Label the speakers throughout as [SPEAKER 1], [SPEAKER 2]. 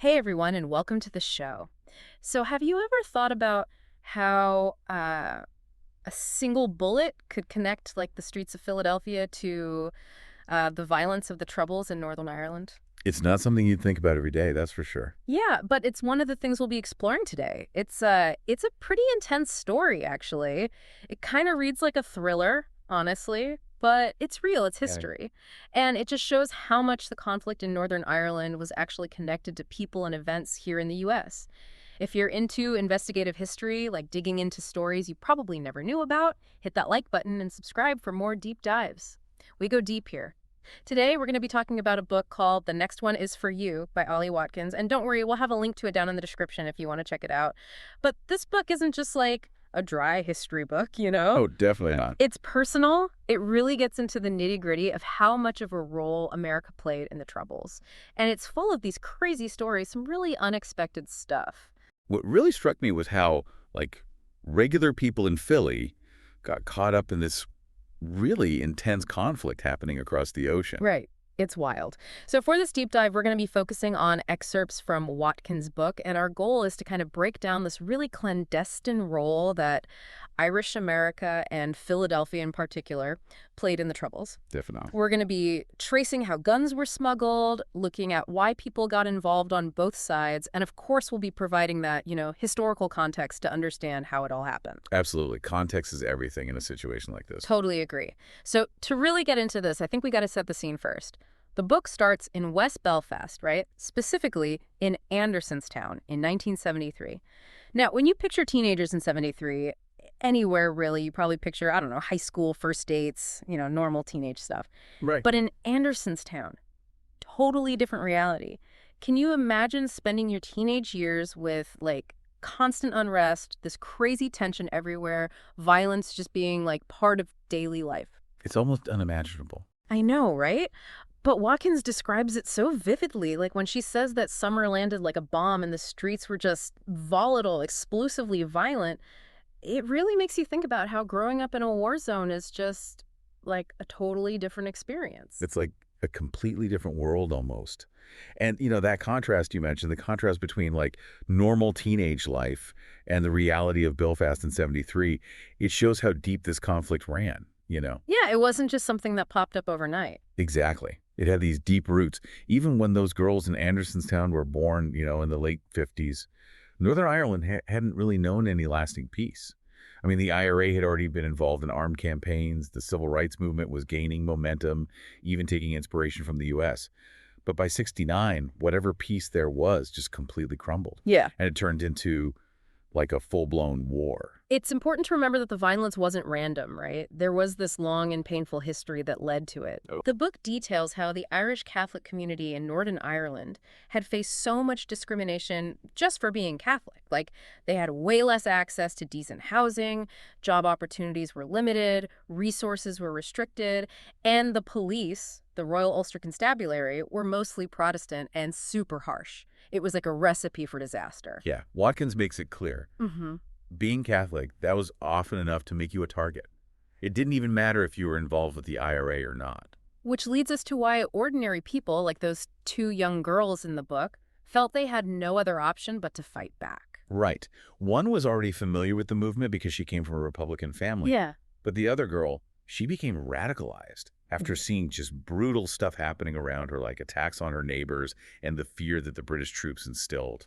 [SPEAKER 1] Hey everyone, and welcome to the show. So, have you ever thought about how a single bullet could connect, like, the streets of Philadelphia to the violence of the Troubles in Northern Ireland?
[SPEAKER 2] It's not something you'd think about every day, that's for sure.
[SPEAKER 1] Yeah, but it's one of the things we'll be exploring today. It's a pretty intense story, actually. It kind of reads like a thriller, honestly, but it's real, it's
[SPEAKER 2] Yeah.
[SPEAKER 1] history. And it just shows how much the conflict in Northern Ireland was actually connected to people and events here in the US. If you're into investigative history, like digging into stories you probably never knew about, hit that like button and subscribe for more deep dives. We go deep here. Today, we're going to be talking about a book called The Next One Is For You by Ali Watkins. And don't worry, we'll have a link to it down in the description if you want to check it out. But this book isn't just like a dry history book, you know?
[SPEAKER 2] Oh, definitely not.
[SPEAKER 1] It's personal. It really gets into the nitty-gritty of how much of a role America played in the Troubles. And it's full of these crazy stories, some really unexpected stuff.
[SPEAKER 2] What really struck me was how, like, regular people in Philly got caught up in this really intense conflict happening across the ocean.
[SPEAKER 1] Right. It's wild. So for this deep dive, we're going to be focusing on excerpts from Watkins' book, and our goal is to kind of break down this really clandestine role that Irish America and Philadelphia in particular played in the Troubles.
[SPEAKER 2] Definitely.
[SPEAKER 1] We're going to be tracing how guns were smuggled, looking at why people got involved on both sides, and of course we'll be providing that, historical context to understand how it all happened.
[SPEAKER 2] Absolutely. Context is everything in a situation like this.
[SPEAKER 1] Totally agree. So to really get into this, I think we got to set the scene first. The book starts in West Belfast, right? Specifically in Andersonstown in 1973. Now, when you picture teenagers in 73, anywhere really, you probably picture, I don't know, high school, first dates, normal teenage stuff.
[SPEAKER 2] Right.
[SPEAKER 1] But in Andersonstown, totally different reality. Can you imagine spending your teenage years with, like, constant unrest, this crazy tension everywhere, violence just being, like, part of daily life?
[SPEAKER 2] It's almost unimaginable.
[SPEAKER 1] I know, right? But Watkins describes it so vividly, like when she says that summer landed like a bomb and the streets were just volatile, explosively violent. It really makes you think about how growing up in a war zone is just like a totally different experience.
[SPEAKER 2] It's like a completely different world almost. And, that contrast you mentioned, the contrast between like normal teenage life and the reality of Belfast in 73, it shows how deep this conflict ran.
[SPEAKER 1] Yeah, it wasn't just something that popped up overnight.
[SPEAKER 2] Exactly. It had these deep roots. Even when those girls in Andersonstown were born, in the late 50s, Northern Ireland hadn't really known any lasting peace. I mean, the IRA had already been involved in armed campaigns. The civil rights movement was gaining momentum, even taking inspiration from the U.S. But by 69, whatever peace there was just completely crumbled.
[SPEAKER 1] Yeah.
[SPEAKER 2] And it turned into like a full-blown war.
[SPEAKER 1] It's important to remember that the violence wasn't random, right? There was this long and painful history that led to it.
[SPEAKER 2] Oh.
[SPEAKER 1] The book details how the Irish Catholic community in Northern Ireland had faced so much discrimination just for being Catholic. Like, they had way less access to decent housing, job opportunities were limited, resources were restricted, and the police, the Royal Ulster Constabulary, were mostly Protestant and super harsh. It was like a recipe for disaster.
[SPEAKER 2] Yeah, Watkins makes it clear.
[SPEAKER 1] Mm-hmm.
[SPEAKER 2] Being Catholic, that was often enough to make you a target. It didn't even matter if you were involved with the IRA or not.
[SPEAKER 1] Which leads us to why ordinary people, like those two young girls in the book, felt they had no other option but to fight back.
[SPEAKER 2] Right. One was already familiar with the movement because she came from a Republican family.
[SPEAKER 1] Yeah.
[SPEAKER 2] But the other girl, she became radicalized after seeing just brutal stuff happening around her, like attacks on her neighbors and the fear that the British troops instilled.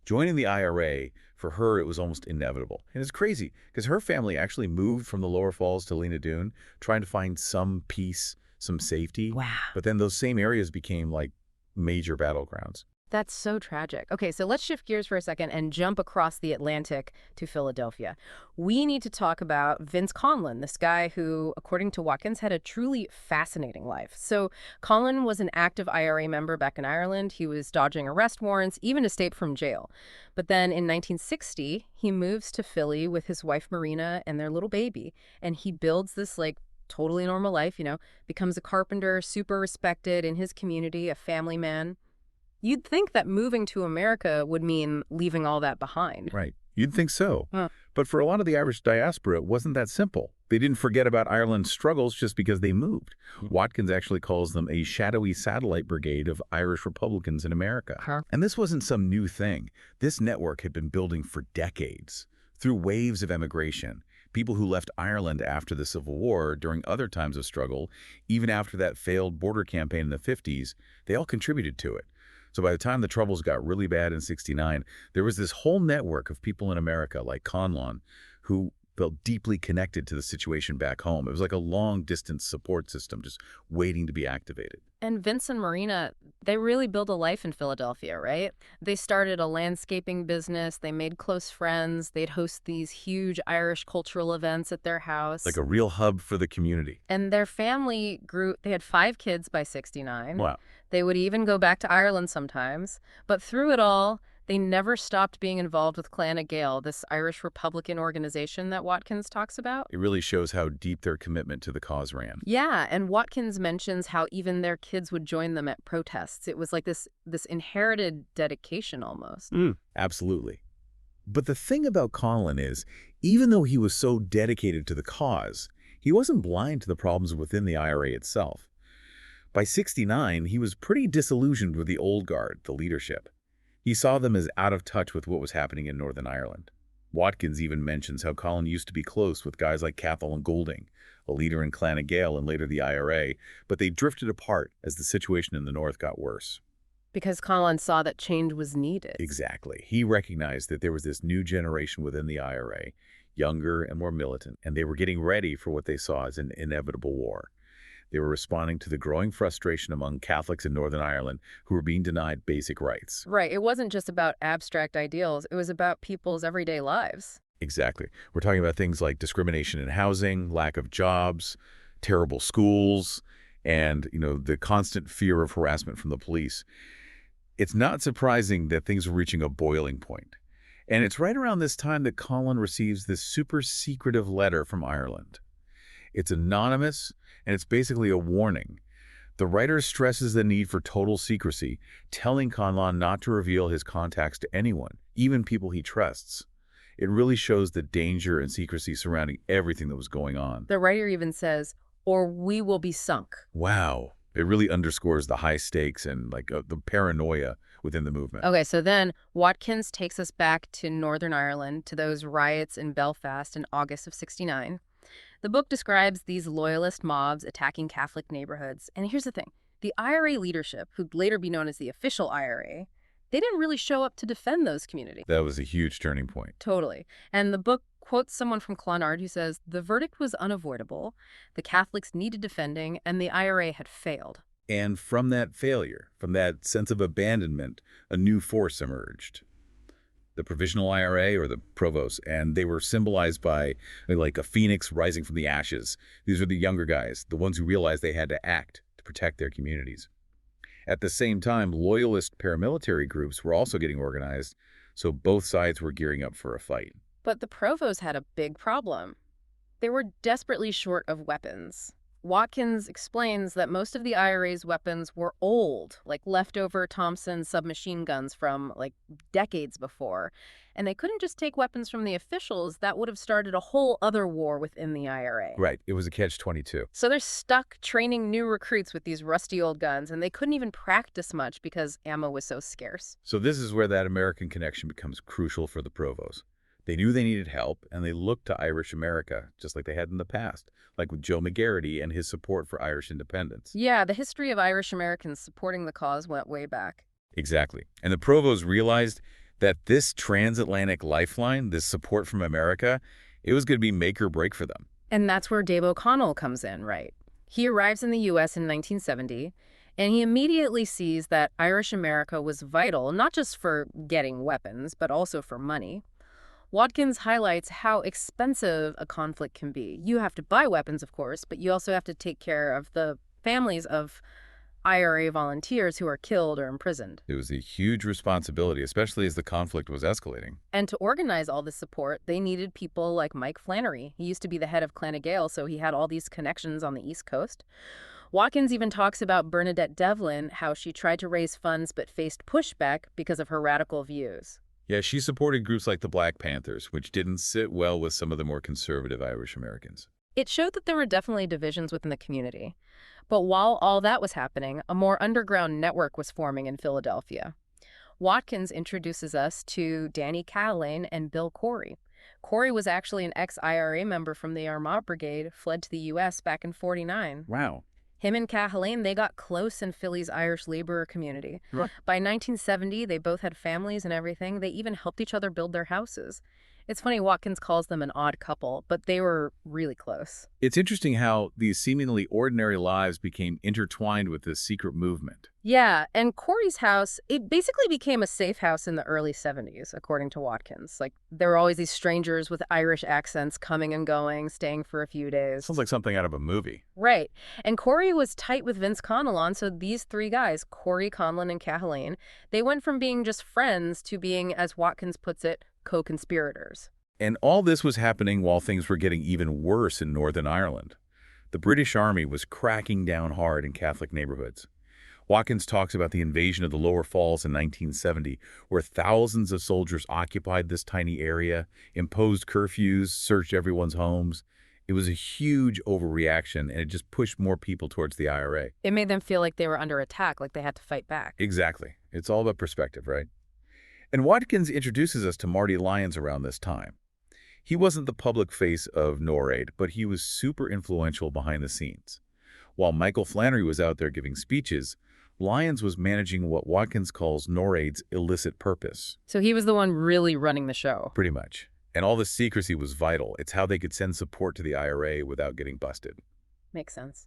[SPEAKER 2] Joining the IRA, for her, it was almost inevitable. And it's crazy, because her family actually moved from the Lower Falls to Leena Dune, trying to find some peace, some safety.
[SPEAKER 1] Wow.
[SPEAKER 2] But then those same areas became, like, major battlegrounds.
[SPEAKER 1] That's so tragic. Okay, so let's shift gears for a second and jump across the Atlantic to Philadelphia. We need to talk about Vince Conlon, this guy who, according to Watkins, had a truly fascinating life. So Conlon was an active IRA member back in Ireland. He was dodging arrest warrants, even escaped from jail. But then in 1960, he moves to Philly with his wife Marina and their little baby, and he builds this, like, totally normal life, becomes a carpenter, super respected in his community, a family man. You'd think that moving to America would mean leaving all that behind.
[SPEAKER 2] Right. You'd think so.
[SPEAKER 1] Huh.
[SPEAKER 2] But for a lot of the Irish diaspora, it wasn't that simple. They didn't forget about Ireland's struggles just because they moved. Watkins actually calls them a shadowy satellite brigade of Irish Republicans in America.
[SPEAKER 1] Huh?
[SPEAKER 2] And this wasn't some new thing. This network had been building for decades. Through waves of emigration, people who left Ireland after the Civil War, during other times of struggle, even after that failed border campaign in the 50s, they all contributed to it. So by the time the Troubles got really bad in '69, there was this whole network of people in America, like Conlon, who felt deeply connected to the situation back home. It was like a long-distance support system just waiting to be activated.
[SPEAKER 1] And Vince and Marina, they really built a life in Philadelphia, right? They started a landscaping business, they made close friends, they'd host these huge Irish cultural events at their house.
[SPEAKER 2] Like a real hub for the community.
[SPEAKER 1] And their family grew, they had 5 kids by '69.
[SPEAKER 2] Wow.
[SPEAKER 1] They would even go back to Ireland sometimes. But through it all, they never stopped being involved with Clan Gael, this Irish Republican organization that Watkins talks about.
[SPEAKER 2] It really shows how deep their commitment to the cause ran.
[SPEAKER 1] Yeah, and Watkins mentions how even their kids would join them at protests. It was like this inherited dedication almost.
[SPEAKER 2] Absolutely. But the thing about Colin is, even though he was so dedicated to the cause, he wasn't blind to the problems within the IRA itself. By '69, he was pretty disillusioned with the old guard, the leadership. He saw them as out of touch with what was happening in Northern Ireland. Watkins even mentions how Colin used to be close with guys like Cathal Golding, a leader in Clan Gael and later the IRA, but they drifted apart as the situation in the North got worse.
[SPEAKER 1] Because Colin saw that change was needed.
[SPEAKER 2] Exactly. He recognized that there was this new generation within the IRA, younger and more militant, and they were getting ready for what they saw as an inevitable war. They were responding to the growing frustration among Catholics in Northern Ireland who were being denied basic rights.
[SPEAKER 1] Right. It wasn't just about abstract ideals. It was about people's everyday lives.
[SPEAKER 2] Exactly. We're talking about things like discrimination in housing, lack of jobs, terrible schools, and, the constant fear of harassment from the police. It's not surprising that things were reaching a boiling point. And it's right around this time that Colin receives this super secretive letter from Ireland. It's anonymous, and it's basically a warning. The writer stresses the need for total secrecy, telling Conlon not to reveal his contacts to anyone, even people he trusts. It really shows the danger and secrecy surrounding everything that was going on.
[SPEAKER 1] The writer even says, "Or we will be sunk."
[SPEAKER 2] Wow. It really underscores the high stakes and the paranoia within the movement.
[SPEAKER 1] Okay, so then Watkins takes us back to Northern Ireland, to those riots in Belfast in August of '69. The book describes these loyalist mobs attacking Catholic neighborhoods. And here's the thing. The IRA leadership, who'd later be known as the official IRA, they didn't really show up to defend those communities.
[SPEAKER 2] That was a huge turning point.
[SPEAKER 1] Totally. And the book quotes someone from Clonard who says, "The verdict was unavoidable, the Catholics needed defending, and the IRA had failed."
[SPEAKER 2] And from that failure, from that sense of abandonment, a new force emerged. The Provisional IRA, or the Provosts, and they were symbolized by like a phoenix rising from the ashes. These were the younger guys, the ones who realized they had to act to protect their communities. At the same time, loyalist paramilitary groups were also getting organized, so both sides were gearing up for a fight.
[SPEAKER 1] But the Provosts had a big problem. They were desperately short of weapons. Watkins explains that most of the IRA's weapons were old, like leftover Thompson submachine guns from decades before. And they couldn't just take weapons from the officials. That would have started a whole other war within the IRA.
[SPEAKER 2] Right. It was a catch-22.
[SPEAKER 1] So they're stuck training new recruits with these rusty old guns, and they couldn't even practice much because ammo was so scarce.
[SPEAKER 2] So this is where that American connection becomes crucial for the Provosts. They knew they needed help, and they looked to Irish America, just like they had in the past, like with Joe McGarity and his support for Irish independence.
[SPEAKER 1] Yeah, the history of Irish Americans supporting the cause went way back.
[SPEAKER 2] Exactly. And the Provosts realized that this transatlantic lifeline, this support from America, it was going to be make or break for them.
[SPEAKER 1] And that's where Dave O'Connell comes in, right? He arrives in the U.S. in 1970, and he immediately sees that Irish America was vital, not just for getting weapons, but also for money. Watkins highlights how expensive a conflict can be. You have to buy weapons, of course, but you also have to take care of the families of IRA volunteers who are killed or imprisoned.
[SPEAKER 2] It was a huge responsibility, especially as the conflict was escalating.
[SPEAKER 1] And to organize all this support, they needed people like Mike Flannery. He used to be the head of Clan Gael, so he had all these connections on the East Coast. Watkins even talks about Bernadette Devlin, how she tried to raise funds but faced pushback because of her radical views.
[SPEAKER 2] Yeah, she supported groups like the Black Panthers, which didn't sit well with some of the more conservative Irish Americans.
[SPEAKER 1] It showed that there were definitely divisions within the community. But while all that was happening, a more underground network was forming in Philadelphia. Watkins introduces us to Danny Callahan and Bill Corey. Corey was actually an ex-IRA member from the Armat Brigade, fled to the U.S. back in '49.
[SPEAKER 2] Wow.
[SPEAKER 1] Him and Cahalan, they got close in Philly's Irish laborer community.
[SPEAKER 2] Right.
[SPEAKER 1] By 1970, they both had families and everything. They even helped each other build their houses. It's funny, Watkins calls them an odd couple, but they were really close.
[SPEAKER 2] It's interesting how these seemingly ordinary lives became intertwined with this secret movement.
[SPEAKER 1] Yeah, and Corey's house, it basically became a safe house in the early '70s, according to Watkins. Like, there were always these strangers with Irish accents coming and going, staying for a few days.
[SPEAKER 2] Sounds like something out of a movie.
[SPEAKER 1] Right. And Corey was tight with Vince Conlon, so these three guys, Corey, Conlon, and Cahalan, they went from being just friends to being, as Watkins puts it, co-conspirators.
[SPEAKER 2] And all this was happening while things were getting even worse in Northern Ireland. The British Army was cracking down hard in Catholic neighborhoods. Watkins talks about the invasion of the Lower Falls in 1970, where thousands of soldiers occupied this tiny area, imposed curfews, searched everyone's homes. It was a huge overreaction, and it just pushed more people towards the IRA.
[SPEAKER 1] It made them feel like they were under attack, like they had to fight back.
[SPEAKER 2] Exactly. It's all about perspective, right? And Watkins introduces us to Marty Lyons around this time. He wasn't the public face of NORAID, but he was super influential behind the scenes. While Michael Flannery was out there giving speeches, Lyons was managing what Watkins calls NORAID's illicit purpose.
[SPEAKER 1] So he was the one really running the show.
[SPEAKER 2] Pretty much. And all the secrecy was vital. It's how they could send support to the IRA without getting busted.
[SPEAKER 1] Makes sense.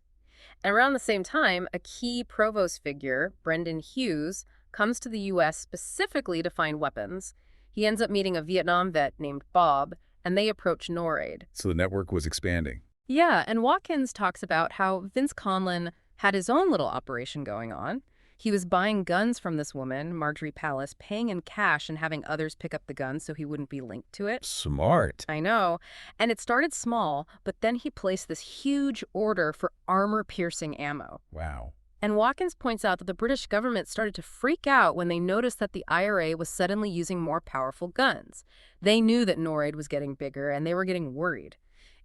[SPEAKER 1] And around the same time, a key provost figure, Brendan Hughes, comes to the U.S. specifically to find weapons. He ends up meeting a Vietnam vet named Bob, and they approach NORAID.
[SPEAKER 2] So the network was expanding.
[SPEAKER 1] Yeah, and Watkins talks about how Vince Conlon had his own little operation going on. He was buying guns from this woman, Marjorie Pallas, paying in cash and having others pick up the guns so he wouldn't be linked to it.
[SPEAKER 2] Smart.
[SPEAKER 1] I know. And it started small, but then he placed this huge order for armor-piercing ammo.
[SPEAKER 2] Wow.
[SPEAKER 1] And Watkins points out that the British government started to freak out when they noticed that the IRA was suddenly using more powerful guns. They knew that NORAID was getting bigger, and they were getting worried.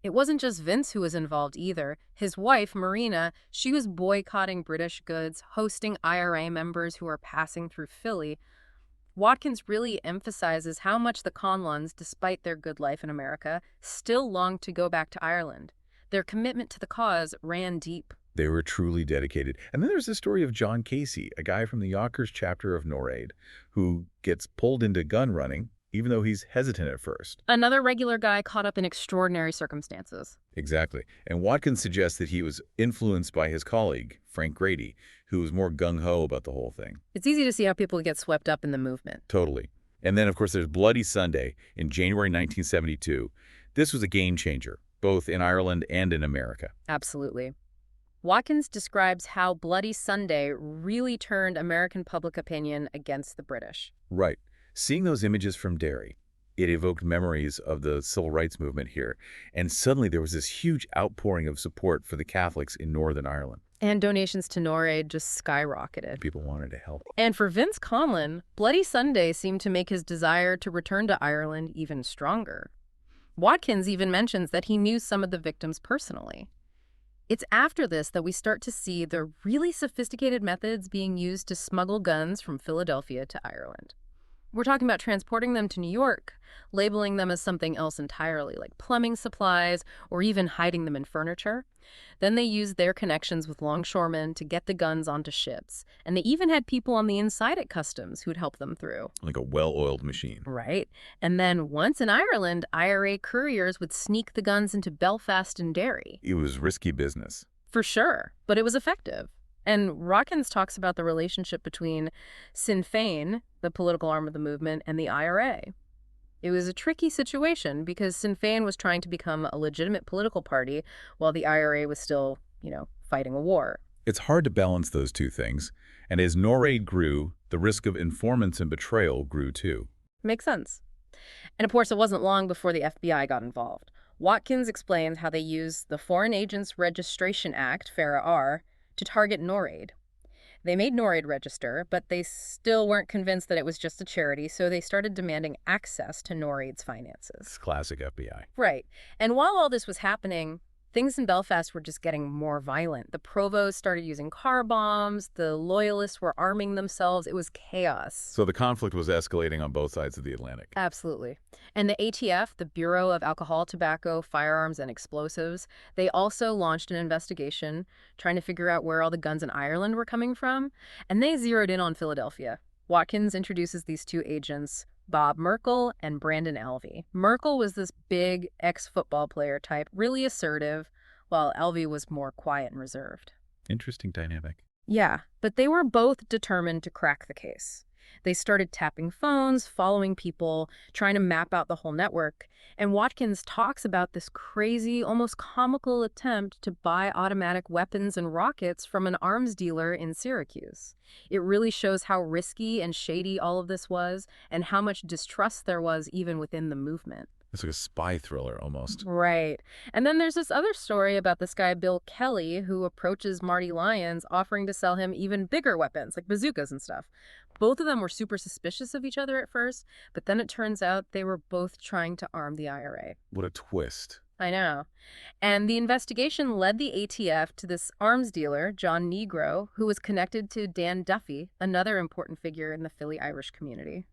[SPEAKER 1] It wasn't just Vince who was involved either. His wife, Marina, she was boycotting British goods, hosting IRA members who were passing through Philly. Watkins really emphasizes how much the Conlons, despite their good life in America, still longed to go back to Ireland. Their commitment to the cause ran deep.
[SPEAKER 2] They were truly dedicated. And then there's the story of John Casey, a guy from the Yonkers chapter of NORAID, who gets pulled into gun running, even though he's hesitant at first.
[SPEAKER 1] Another regular guy caught up in extraordinary circumstances.
[SPEAKER 2] Exactly. And Watkins suggests that he was influenced by his colleague, Frank Grady, who was more gung-ho about the whole thing.
[SPEAKER 1] It's easy to see how people get swept up in the movement.
[SPEAKER 2] Totally. And then, of course, there's Bloody Sunday in January 1972. This was a game changer, both in Ireland and in America.
[SPEAKER 1] Absolutely. Watkins describes how Bloody Sunday really turned American public opinion against the British.
[SPEAKER 2] Right. Seeing those images from Derry, it evoked memories of the civil rights movement here. And suddenly there was this huge outpouring of support for the Catholics in Northern Ireland.
[SPEAKER 1] And donations to NORAID just skyrocketed.
[SPEAKER 2] People wanted to help.
[SPEAKER 1] And for Vince Conlon, Bloody Sunday seemed to make his desire to return to Ireland even stronger. Watkins even mentions that he knew some of the victims personally. It's after this that we start to see the really sophisticated methods being used to smuggle guns from Philadelphia to Ireland. We're talking about transporting them to New York, labeling them as something else entirely, like plumbing supplies, or even hiding them in furniture. Then they used their connections with longshoremen to get the guns onto ships. And they even had people on the inside at customs who'd help them through.
[SPEAKER 2] Like a well-oiled machine.
[SPEAKER 1] Right. And then once in Ireland, IRA couriers would sneak the guns into Belfast and Derry.
[SPEAKER 2] It was risky business.
[SPEAKER 1] For sure, but it was effective. And Watkins talks about the relationship between Sinn Féin, the political arm of the movement, and the IRA. It was a tricky situation because Sinn Féin was trying to become a legitimate political party while the IRA was still, fighting a war.
[SPEAKER 2] It's hard to balance those two things. And as NORAID grew, the risk of informants and betrayal grew too.
[SPEAKER 1] Makes sense. And of course, it wasn't long before the FBI got involved. Watkins explains how they used the Foreign Agents Registration Act, FARA-R, to target NORAID. They made NORAID register, but they still weren't convinced that it was just a charity, so they started demanding access to NORAID's finances.
[SPEAKER 2] Classic FBI.
[SPEAKER 1] Right. And while all this was happening, Things in Belfast were just getting more violent. The provost started using car bombs. The loyalists were arming themselves. It was chaos.
[SPEAKER 2] So the conflict was escalating on both sides of the Atlantic.
[SPEAKER 1] Absolutely. And the ATF, the Bureau of Alcohol, Tobacco, Firearms, and Explosives, they also launched an investigation trying to figure out where all the guns in Ireland were coming from. And they zeroed in on Philadelphia. Watkins introduces these two agents, Bob Merkel and Brandon Alvey. Merkel was this big ex-football player type, really assertive, while Alvey was more quiet and reserved.
[SPEAKER 2] Interesting dynamic.
[SPEAKER 1] Yeah, but they were both determined to crack the case. They started tapping phones, following people, trying to map out the whole network. And Watkins talks about this crazy, almost comical attempt to buy automatic weapons and rockets from an arms dealer in Syracuse. It really shows how risky and shady all of this was, and how much distrust there was even within the movement.
[SPEAKER 2] It's like a spy thriller almost.
[SPEAKER 1] Right. And then there's this other story about this guy, Bill Kelly, who approaches Marty Lyons, offering to sell him even bigger weapons, like bazookas and stuff. Both of them were super suspicious of each other at first, but then it turns out they were both trying to arm the IRA.
[SPEAKER 2] What a twist.
[SPEAKER 1] I know. And the investigation led the ATF to this arms dealer, John Negro, who was connected to Dan Duffy, another important figure in the Philly Irish community.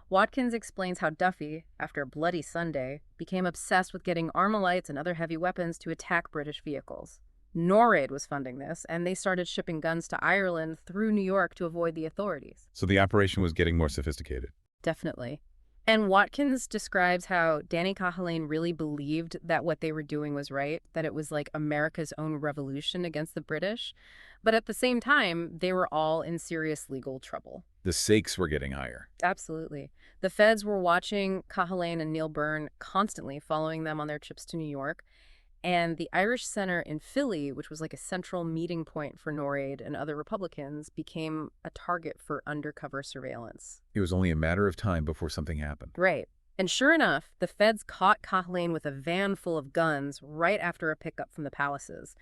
[SPEAKER 1] Watkins explains how Duffy, after a bloody Sunday, became obsessed with getting ArmaLites and other heavy weapons to attack British vehicles. NORAD was funding this, and they started shipping guns to Ireland through New York to avoid the authorities.
[SPEAKER 2] So the operation was getting more sophisticated.
[SPEAKER 1] Definitely. And Watkins describes how Danny Cahillane really believed that what they were doing was right, that it was like America's own revolution against the British. But at the same time, they were all in serious legal trouble.
[SPEAKER 2] The stakes were getting higher.
[SPEAKER 1] Absolutely. The feds were watching Cahillane and Neil Byrne constantly, following them on their trips to New York. And the Irish Center in Philly, which was like a central meeting point for NORAD and other Republicans, became a target for undercover surveillance.
[SPEAKER 2] It was only a matter of time before something happened.
[SPEAKER 1] Right. And sure enough, the feds caught Cahillane with a van full of guns right after a pickup from the Palaces.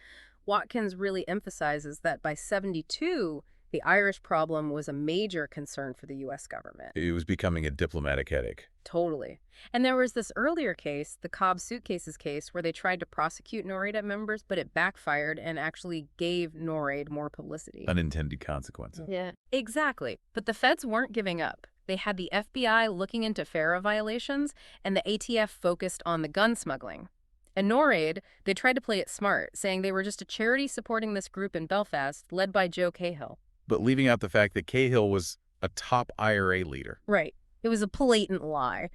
[SPEAKER 1] Watkins really emphasizes that by '72, the Irish problem was a major concern for the U.S. government.
[SPEAKER 2] It was becoming a diplomatic headache.
[SPEAKER 1] Totally. And there was this earlier case, the Cobb suitcases case, where they tried to prosecute NORAD members, but it backfired and actually gave NORAD more publicity.
[SPEAKER 2] Unintended consequences.
[SPEAKER 1] Yeah. Exactly. But the feds weren't giving up. They had the FBI looking into FARA violations, and the ATF focused on the gun smuggling. And NORAD, they tried to play it smart, saying they were just a charity supporting this group in Belfast, led by Joe Cahill.
[SPEAKER 2] But leaving out the fact that Cahill was a top IRA leader.
[SPEAKER 1] Right. It was a blatant lie.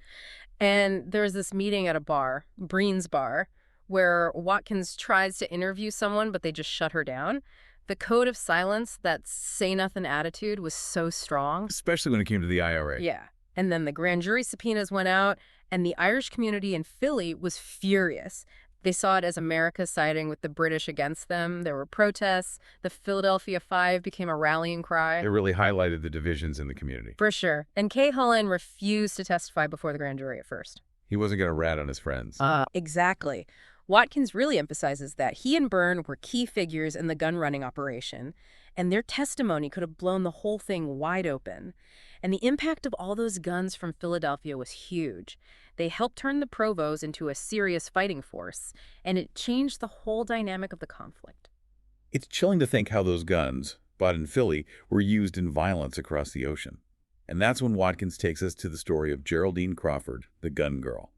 [SPEAKER 1] And there was this meeting at a bar, Breen's Bar, where Watkins tries to interview someone, but they just shut her down. The code of silence, that say-nothing attitude, was so strong.
[SPEAKER 2] Especially when it came to the IRA.
[SPEAKER 1] Yeah. And then the grand jury subpoenas went out, and the Irish community in Philly was furious. They saw it as America siding with the British against them. There were protests. The Philadelphia Five became a rallying cry.
[SPEAKER 2] It really highlighted the divisions in the community.
[SPEAKER 1] For sure. And Cahillane refused to testify before the grand jury at first.
[SPEAKER 2] He wasn't going to rat on his friends.
[SPEAKER 1] Exactly. Watkins really emphasizes that he and Byrne were key figures in the gun-running operation, and their testimony could have blown the whole thing wide open. And the impact of all those guns from Philadelphia was huge. They helped turn the provos into a serious fighting force, and it changed the whole dynamic of the conflict.
[SPEAKER 2] It's chilling to think how those guns, bought in Philly, were used in violence across the ocean. And that's when Watkins takes us to the story of Geraldine Crawford, the gun girl.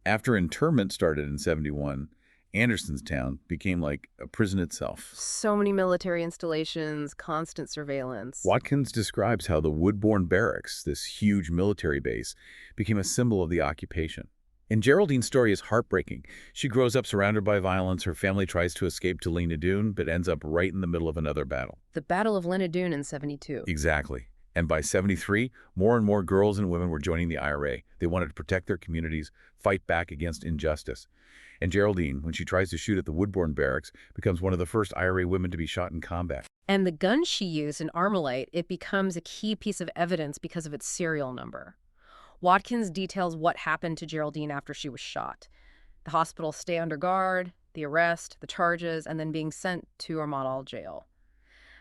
[SPEAKER 2] After internment started in '71, Andersonstown became like a prison itself.
[SPEAKER 1] So many military installations, constant surveillance.
[SPEAKER 2] Watkins describes how the Woodbourne Barracks, this huge military base, became a symbol of the occupation. And Geraldine's story is heartbreaking. She grows up surrounded by violence. Her family tries to escape to Lenadoon, but ends up right in the middle of another battle.
[SPEAKER 1] The Battle of Lenadoon in '72.
[SPEAKER 2] Exactly. And by '73, more and more girls and women were joining the IRA. They wanted to protect their communities, fight back against injustice. And Geraldine, when she tries to shoot at the Woodbourne Barracks, becomes one of the first IRA women to be shot in combat.
[SPEAKER 1] And the gun she used, an ArmaLite, it becomes a key piece of evidence because of its serial number. Watkins details what happened to Geraldine after she was shot. The hospital stay under guard, the arrest, the charges, and then being sent to Armadale jail.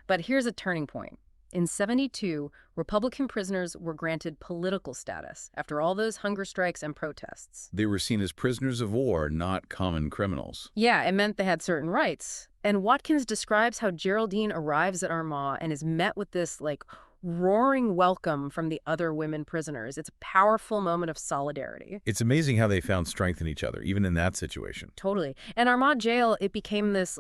[SPEAKER 1] But here's a turning point. In 72, Republican prisoners were granted political status after all those hunger strikes and protests.
[SPEAKER 2] They were seen as prisoners of war, not common criminals.
[SPEAKER 1] Yeah, it meant they had certain rights. And Watkins describes how Geraldine arrives at Armagh and is met with this, roaring welcome from the other women prisoners. It's a powerful moment of solidarity.
[SPEAKER 2] It's amazing how they found strength in each other, even in that situation.
[SPEAKER 1] Totally. And Armagh Jail, it became this,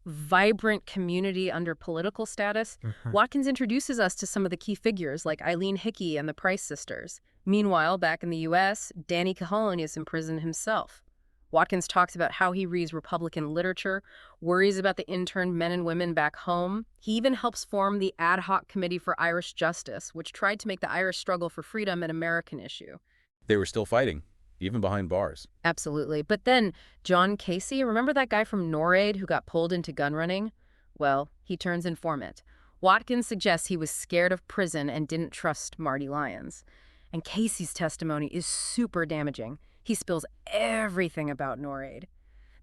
[SPEAKER 1] vibrant community under political status. Watkins introduces us to some of the key figures, like Eileen Hickey and the Price sisters. Meanwhile, back in the U.S., Danny Cahoon is in prison himself. Watkins talks about how he reads Republican literature, worries about the interned men and women back home. He even helps form the Ad Hoc Committee for Irish Justice, which tried to make the Irish struggle for freedom an American issue.
[SPEAKER 2] They were still fighting, even behind bars.
[SPEAKER 1] Absolutely. But then John Casey, remember that guy from NORAID who got pulled into gunrunning? Well, he turns informant. Watkins suggests he was scared of prison and didn't trust Marty Lyons. And Casey's testimony is super damaging. He spills everything about NORAID.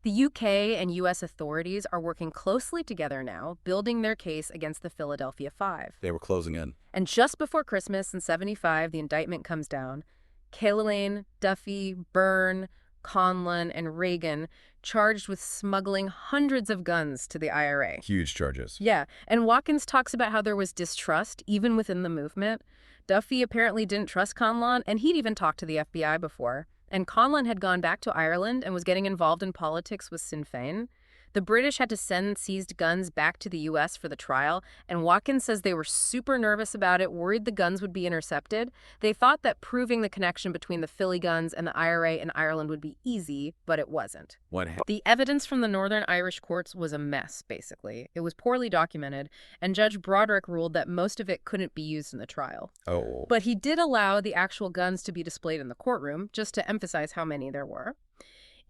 [SPEAKER 1] The UK and US authorities are working closely together now, building their case against the Philadelphia Five.
[SPEAKER 2] They were closing in.
[SPEAKER 1] And just before Christmas in 75, the indictment comes down. Cahalane, Duffy, Byrne, Conlon, and Reagan charged with smuggling hundreds of guns to the IRA.
[SPEAKER 2] Huge charges.
[SPEAKER 1] Yeah, and Watkins talks about how there was distrust even within the movement. Duffy apparently didn't trust Conlon, and he'd even talked to the FBI before. And Conlon had gone back to Ireland and was getting involved in politics with Sinn Féin. The British had to send seized guns back to the U.S. for the trial, and Watkins says they were super nervous about it, worried the guns would be intercepted. They thought that proving the connection between the Philly guns and the IRA in Ireland would be easy, but it wasn't.
[SPEAKER 2] What happened?
[SPEAKER 1] The evidence from the Northern Irish courts was a mess, basically. It was poorly documented, and Judge Broderick ruled that most of it couldn't be used in the trial.
[SPEAKER 2] Oh.
[SPEAKER 1] But he did allow the actual guns to be displayed in the courtroom, just to emphasize how many there were.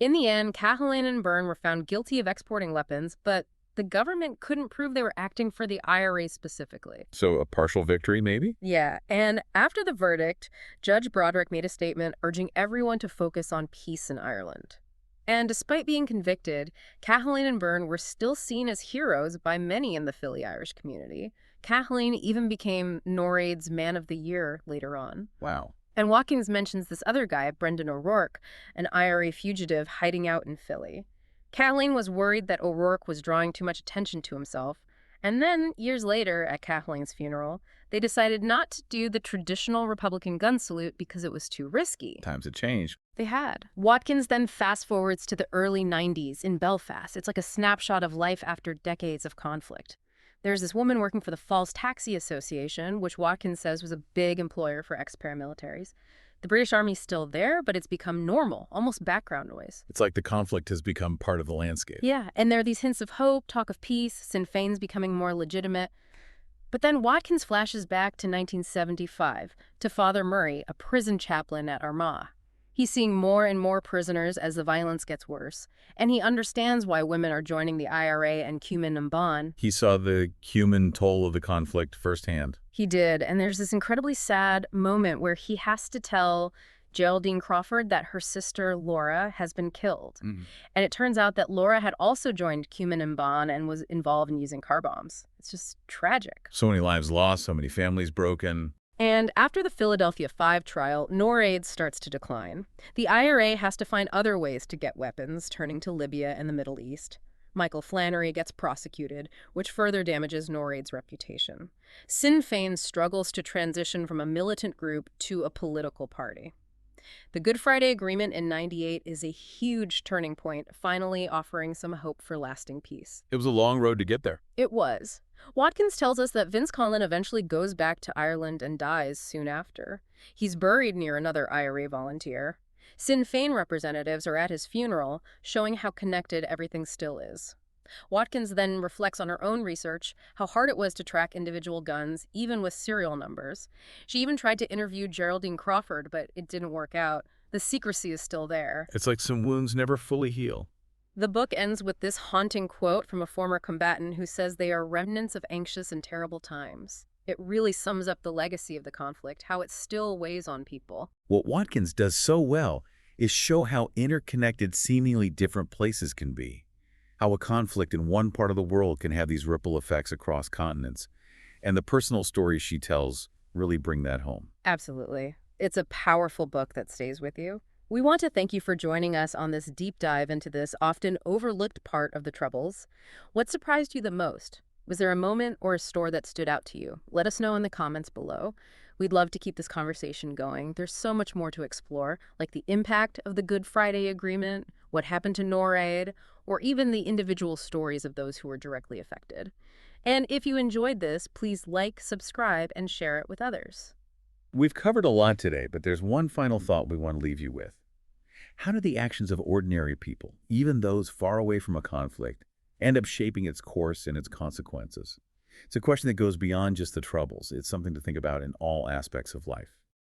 [SPEAKER 1] In the end, Cahalane and Byrne were found guilty of exporting weapons, but the government couldn't prove they were acting for the IRA specifically.
[SPEAKER 2] So a partial victory, maybe?
[SPEAKER 1] Yeah, and after the verdict, Judge Broderick made a statement urging everyone to focus on peace in Ireland. And despite being convicted, Cahalane and Byrne were still seen as heroes by many in the Philly Irish community. Cahalane even became NORAID's Man of the Year later on.
[SPEAKER 2] Wow.
[SPEAKER 1] And Watkins mentions this other guy, Brendan O'Rourke, an IRA fugitive hiding out in Philly. Cahalane was worried that O'Rourke was drawing too much attention to himself. And then, years later, at Cahalane's funeral, they decided not to do the traditional Republican gun salute because it was too risky.
[SPEAKER 2] Times had changed.
[SPEAKER 1] They had. Watkins then fast-forwards to the early 90s in Belfast. It's like a snapshot of life after decades of conflict. There's this woman working for the False Taxi Association, which Watkins says was a big employer for ex-paramilitaries. The British Army's still there, but it's become normal, almost background noise.
[SPEAKER 2] It's like the conflict has become part of the landscape.
[SPEAKER 1] Yeah, and there are these hints of hope, talk of peace, Sinn Féin's becoming more legitimate. But then Watkins flashes back to 1975, to Father Murray, a prison chaplain at Armagh. He's seeing more and more prisoners as the violence gets worse, and he understands why women are joining the IRA and Cumin and Bon.
[SPEAKER 2] He saw the human toll of the conflict firsthand.
[SPEAKER 1] He did, and there's this incredibly sad moment where he has to tell Geraldine Crawford that her sister Laura has been killed.
[SPEAKER 2] Mm-hmm.
[SPEAKER 1] And it turns out that Laura had also joined Cumin and Bon and was involved in using car bombs. It's just tragic.
[SPEAKER 2] So many lives lost, so many families broken.
[SPEAKER 1] And after the Philadelphia Five trial, NORAID starts to decline. The IRA has to find other ways to get weapons, turning to Libya and the Middle East. Michael Flannery gets prosecuted, which further damages NORAID's reputation. Sinn Féin struggles to transition from a militant group to a political party. The Good Friday Agreement in '98 is a huge turning point, finally offering some hope for lasting peace.
[SPEAKER 2] It was a long road to get there.
[SPEAKER 1] It was. Watkins tells us that Vince Conlon eventually goes back to Ireland and dies soon after. He's buried near another IRA volunteer. Sinn Féin representatives are at his funeral, showing how connected everything still is. Watkins then reflects on her own research, how hard it was to track individual guns, even with serial numbers. She even tried to interview Geraldine Crawford, but it didn't work out. The secrecy is still there.
[SPEAKER 2] It's like some wounds never fully heal.
[SPEAKER 1] The book ends with this haunting quote from a former combatant who says they are remnants of anxious and terrible times. It really sums up the legacy of the conflict, how it still weighs on people.
[SPEAKER 2] What Watkins does so well is show how interconnected seemingly different places can be. How a conflict in one part of the world can have these ripple effects across continents. And the personal stories she tells really bring that home.
[SPEAKER 1] Absolutely. It's a powerful book that stays with you. We want to thank you for joining us on this deep dive into this often overlooked part of the Troubles. What surprised you the most? Was there a moment or a store that stood out to you? Let us know in the comments below. We'd love to keep this conversation going. There's so much more to explore, like the impact of the Good Friday Agreement, what happened to NORAD, or even the individual stories of those who were directly affected. And if you enjoyed this, please like, subscribe, and share it with others.
[SPEAKER 2] We've covered a lot today, but there's one final thought we want to leave you with. How do the actions of ordinary people, even those far away from a conflict, end up shaping its course and its consequences? It's a question that goes beyond just the Troubles. It's something to think about in all aspects of life.